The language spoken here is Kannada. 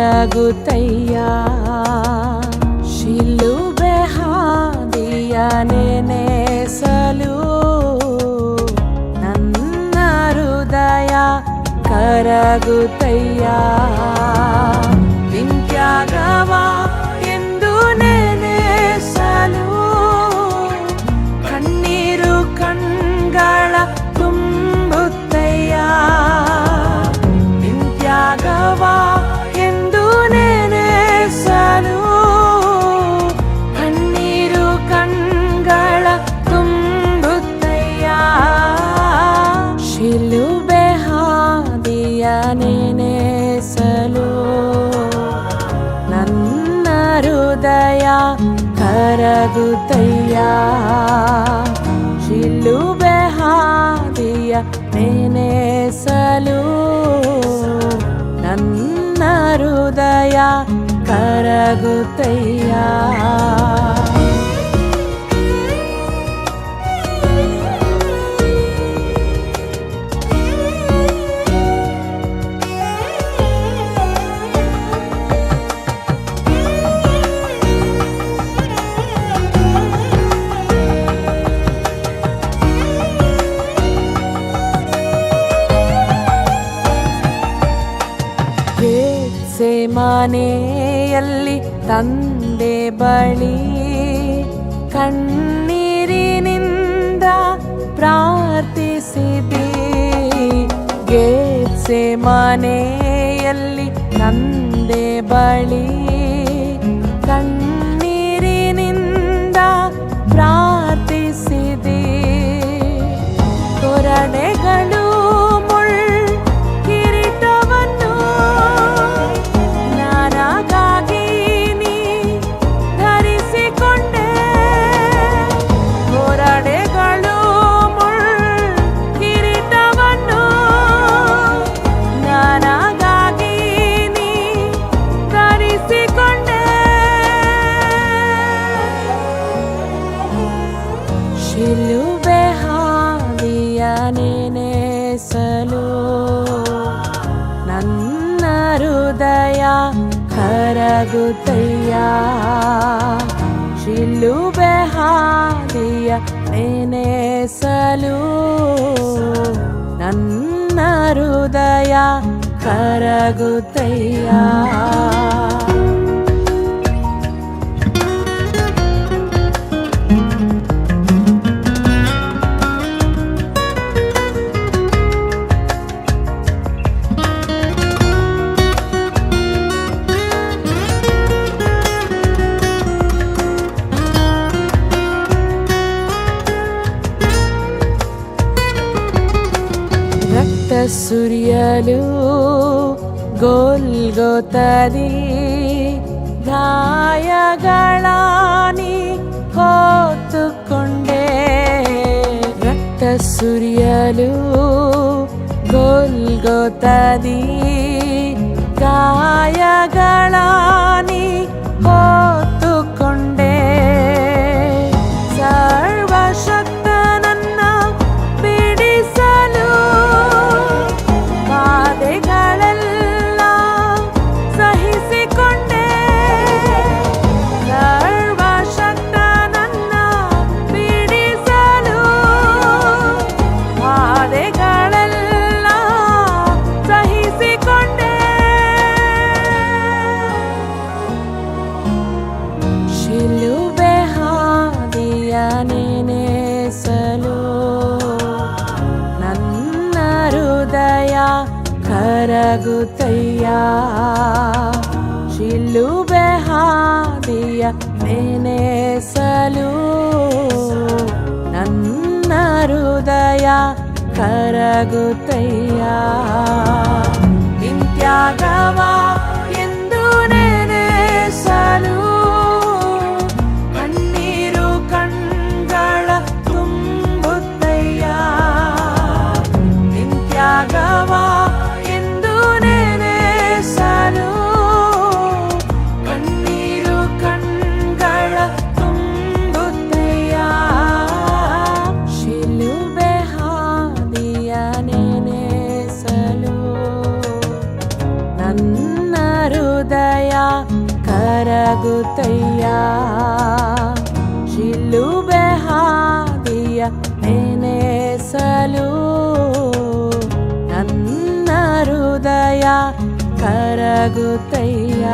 ಕರಗುತ್ತಯ್ಯ. ಶಿಲುಬೆ ಹಾದಿಯ ನೆನೆಸಲು ನನ್ನ ಹೃದಯ ಕರಗುತ್ತಯ್ಯ. ನಿಂತ್ಯಾಗವ ಎಂದು ನೆನೆಸಲು ಕಣ್ಣೀರು ಕಣ್ಗಳ ತುಂಬುತ್ತಯ್ಯ. ನಿಂತ್ಯಾಗವ ಎಂದು ನೆನೆಸಲು ಕಣ್ಣೀರು ಕಣ್ಗಳ ತುಂಬುತ್ತಯ್ಯ. ಶಿಲುಬೆ ಹಾದಿಯ ನೆನೆಸಲು ನನ್ನ ಹೃದಯ ಕರಗುತ್ತಯ್ಯ. ಶಿಲುಬೆ ಹಾದಿಯ ನೆನೆಸಲು ನನ್ನ ಹೃದಯ ಕರಗುತ್ತಯ್ಯ. ಮನೆಯಲ್ಲಿ ತಂದೆ ಬಳಿ ಕಣ್ಣೀರಿನಿಂದ ಪ್ರಾರ್ಥಿಸಿದೆ. ಗೆತ್ಸೆ ಮನೆಯಲ್ಲಿ ತಂದೆ ಬಳಿ ಕಣ್ಣೀರಿನಿಂದ ಪ್ರಾರ್ಥಿಸಿದೆ. ಕೊರಡೆಗಳು ಶಿಲುಬೆ ಹಾದಿಯ ನೆನೆಸಲು ನನ್ನ ಹೃದಯ ಕರಗುತ್ತಯ್ಯ. ಶಿಲುಬೆ ಹಾದಿಯ ನೆನೆಸಲು ನನ್ನ ಹೃದಯ ಕರಗುತ್ತಯ್ಯ. ರಕ್ತ ಸುರಿಯಲು ಗೋಲ್ಗೊತದಿ ಗಾಯಗಳಾನಿ ಹೊತ್ತುಕೊಂಡೆ. ರಕ್ತ ಸುರಿಯಲು ಗೋಲ್ಗೊತದಿ ಗಾಯಗಳಾನಿ ಹೊತ್ತುಕೊಂಡೆ. ಸರ್ವಶಕ್ತನನ್ನ ಬಿಡಿಸಲು ಬಾಧೆಗಳೆಲ್ಲ ಸಹಿಸಿಕೊಂಡೆ. ಸರ್ವಶಕ್ತನನ್ನ ಬಿಡಿಸಲು ಬಾಧೆಗಳೆಲ್ಲ ಸಹಿಸಿಕೊಂಡೆ. ಶಿಲುಬೆ ಹಾದಿಯ ನೆನೆಸಲು ನನ್ನ ಹೃದಯ ಕರಗುತ್ತಯ್ಯ. ಶಿಲುಬೆ ಹಾದಿಯ ನೆನೆಸಲು ನನ್ನ ಹೃದಯ ಕರಗುತ್ತಯ್ಯ. ನಿಂತ್ಯಾಗವ ಎಂದು ನೆನೆಸಲು ಕಣ್ಣೀರು ಕಣ್ಗಳ ತುಂಬುತ್ತಯ್ಯ. ನಿಂತ್ಯಾಗವ ಎಂದು ನೆನೆಸಲು ಕಣ್ಣೀರು ಕಣ್ಗಳ ತುಂಬುತ್ತಯ್ಯ. ಶಿಲುಬೆ ಹಾದಿಯ ನೆನೆಸಲು ನನ್ನ ನೆನೆಸಲು ನನ್ನ ಹೃದಯ ಕರಗುತ್ತಯ್ಯ.